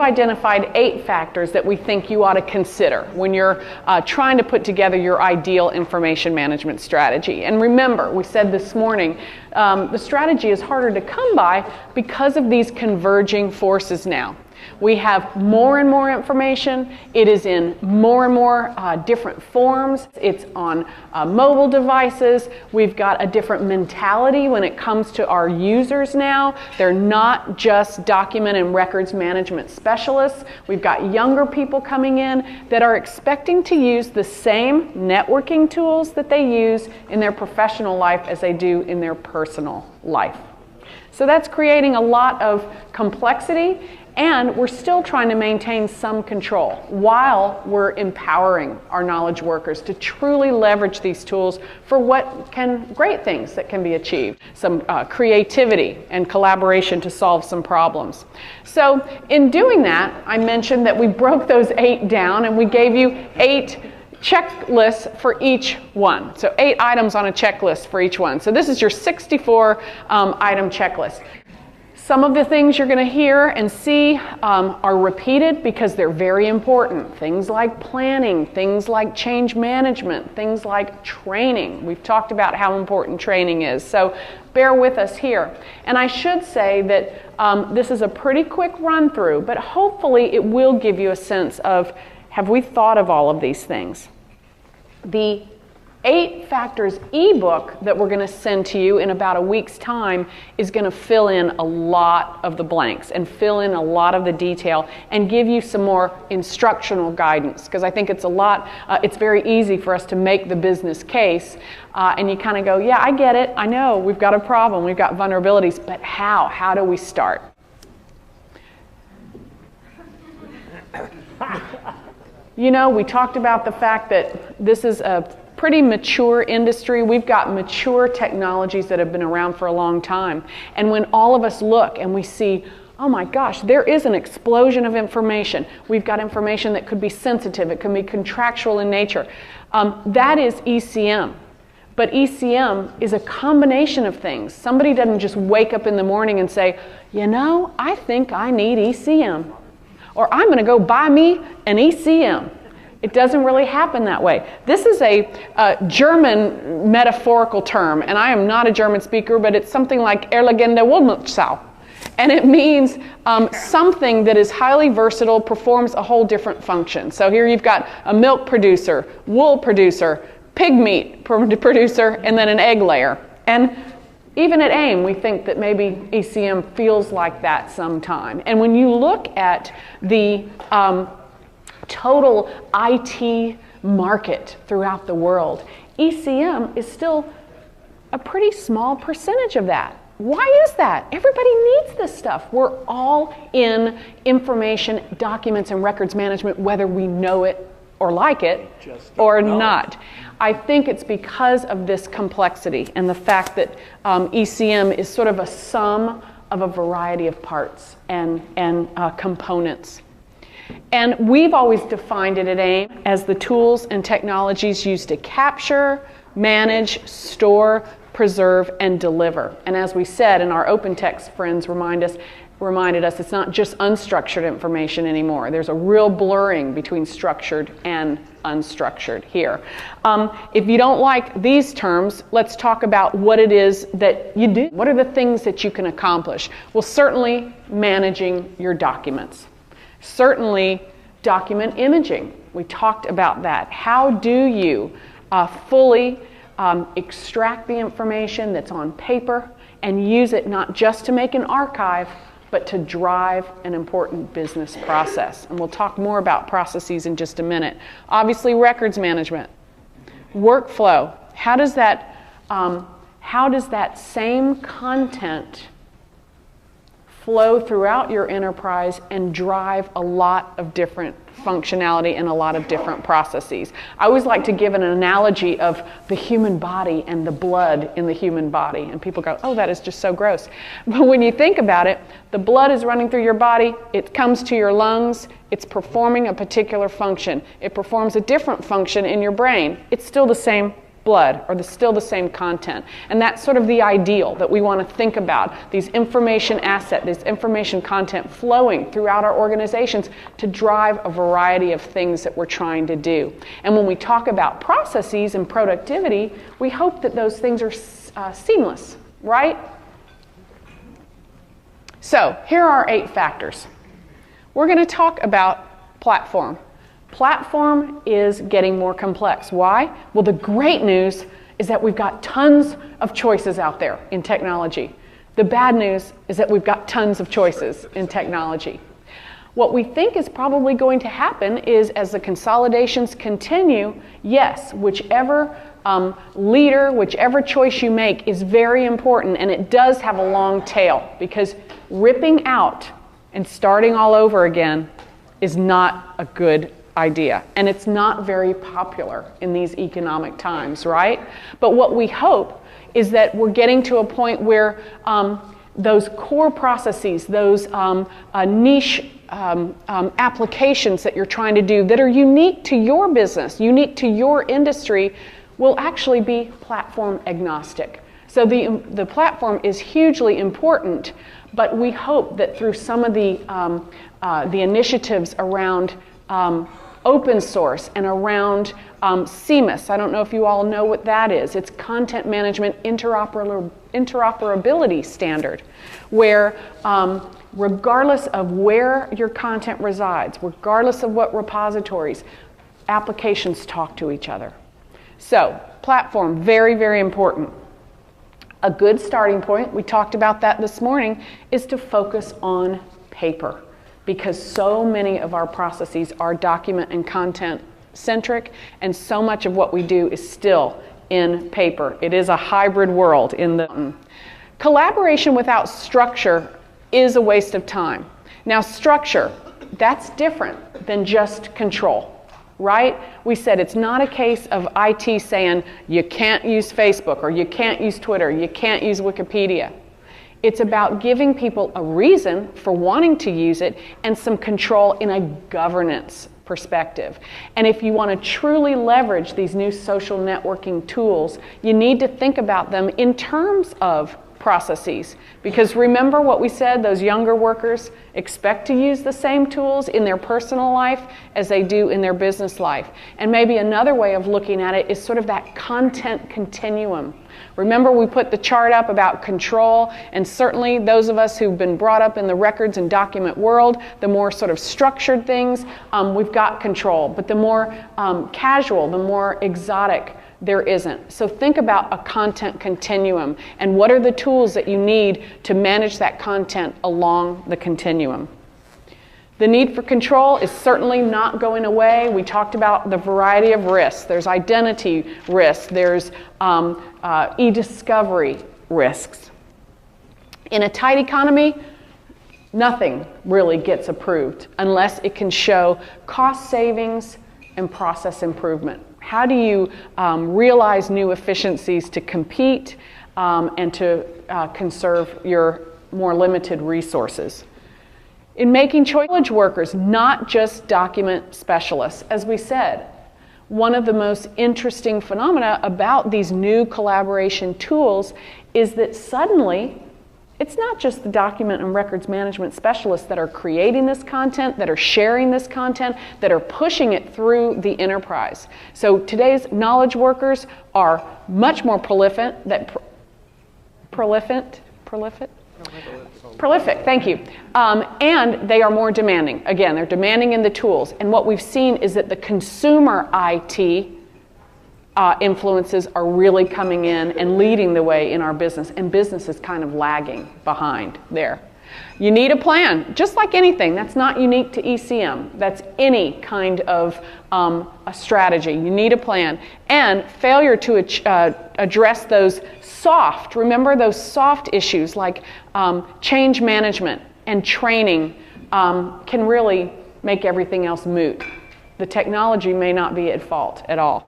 identified 8 factors that we think you ought to consider when you're trying to put together your ideal information management strategy. And remember, we said this morning, the strategy is harder to come by because of these converging forces now. We have more and more information. It is in more and more different forms. It's on mobile devices. We've got a different mentality when it comes to our users now. They're not just document and records management specialists. We've got younger people coming in that are expecting to use the same networking tools that they use in their professional life as they do in their personal life. So that's creating a lot of complexity. And we're still trying to maintain some control while we're empowering our knowledge workers to truly leverage these tools for great things that can be achieved. Some creativity and collaboration to solve some problems. So in doing that, I mentioned that we broke those 8 down and we gave you 8 checklists for each one. So 8 items on a checklist for each one. So this is your 64 item checklist. Some of the things you're going to hear and see are repeated because they're very important. Things like planning, things like change management, things like training. We've talked about how important training is, so bear with us here. And I should say that this is a pretty quick run through, but hopefully it will give you a sense of, have we thought of all of these things? The 8 Factors ebook that we're going to send to you in about a week's time is going to fill in a lot of the blanks and fill in a lot of the detail and give you some more instructional guidance, because I think it's it's very easy for us to make the business case and you kind of go, yeah, I get it, I know, we've got a problem, we've got vulnerabilities, but how? How do we start? You know, we talked about the fact that this is a pretty mature industry. We've got mature technologies that have been around for a long time. And when all of us look and we see, oh my gosh, there is an explosion of information. We've got information that could be sensitive, it can be contractual in nature. That is ECM. But ECM is a combination of things. Somebody doesn't just wake up in the morning and say, you know, I think I need ECM. Or I'm going to go buy me an ECM. It doesn't really happen that way. This is a German metaphorical term, and I am not a German speaker, but it's something like Erlegende Wollmilchsau. And it means something that is highly versatile, performs a whole different function. So here you've got a milk producer, wool producer, pig meat producer, and then an egg layer. And even at AIM, we think that maybe ECM feels like that sometime. And when you look at the total IT market throughout the world, ECM is still a pretty small percentage of that. Why is that? Everybody needs this stuff. We're all in information, documents, and records management, whether we know it or like it or not. I think it's because of this complexity and the fact that ECM is sort of a sum of a variety of parts and components. And we've always defined it at AIM as the tools and technologies used to capture, manage, store, preserve, and deliver. And as we said, and our open text friends reminded us, it's not just unstructured information anymore. There's a real blurring between structured and unstructured here. If you don't like these terms, let's talk about what it is that you do. What are the things that you can accomplish? Well, certainly managing your documents. Certainly document imaging. We talked about that. How do you fully extract the information that's on paper and use it not just to make an archive, but to drive an important business process? And we'll talk more about processes in just a minute. Obviously, records management, workflow. How does that same content flow throughout your enterprise and drive a lot of different functionality and a lot of different processes? I always like to give an analogy of the human body and the blood in the human body. And people go, oh, that is just so gross. But when you think about it, the blood is running through your body, it comes to your lungs, it's performing a particular function. It performs a different function in your brain. It's still the same blood or still the same content. And that's sort of the ideal that we want to think about, these information assets, this information content flowing throughout our organizations to drive a variety of things that we're trying to do. And when we talk about processes and productivity, we hope that those things are seamless, right? So here are 8 factors. We're going to talk about platform. Platform is getting more complex. Why? Well, the great news is that we've got tons of choices out there in technology. The bad news is that we've got tons of choices in technology. What we think is probably going to happen is as the consolidations continue, yes, whichever leader, whichever choice you make is very important, and it does have a long tail, because ripping out and starting all over again is not a good idea, and it's not very popular in these economic times, right? But what we hope is that we're getting to a point where those core processes, those niche applications that you're trying to do that are unique to your business, unique to your industry, will actually be platform agnostic. So the platform is hugely important, but we hope that through some of the initiatives around open source and around CMIS. I don't know if you all know what that is. It's Content Management Interoperability Standard, where regardless of where your content resides, regardless of what repositories, applications talk to each other. So, platform, very, very important. A good starting point, we talked about that this morning, is to focus on paper, because so many of our processes are document and content centric, and so much of what we do is still in paper. It is a hybrid world in the collaboration without structure is a waste of time. Now, structure, that's different than just control, right? We said it's not a case of IT saying you can't use Facebook or you can't use Twitter, you can't use Wikipedia. It's about giving people a reason for wanting to use it and some control in a governance perspective. And if you want to truly leverage these new social networking tools, you need to think about them in terms of processes. Because remember what we said, those younger workers expect to use the same tools in their personal life as they do in their business life. And maybe another way of looking at it is sort of that content continuum. Remember we put the chart up about control, and certainly those of us who've been brought up in the records and document world, the more sort of structured things, we've got control. But the more casual, the more exotic, there isn't. So think about a content continuum and what are the tools that you need to manage that content along the continuum. The need for control is certainly not going away. We talked about the variety of risks. There's identity risks. There's e-discovery risks. In a tight economy, nothing really gets approved unless it can show cost savings and process improvement. How do you realize new efficiencies to compete and to conserve your more limited resources? In making choice, knowledge workers, not just document specialists. As we said, one of the most interesting phenomena about these new collaboration tools is that suddenly it's not just the document and records management specialists that are creating this content, that are sharing this content, that are pushing it through the enterprise. So today's knowledge workers are much more prolific, thank you. And they are more demanding. Again, they're demanding in the tools. And what we've seen is that the consumer IT influences are really coming in and leading the way in our business, and business is kind of lagging behind there. You need a plan, just like anything. That's not unique to ECM. That's any kind of a strategy. You need a plan. And failure to address those soft, remember those soft issues like change management and training can really make everything else moot. The technology may not be at fault at all.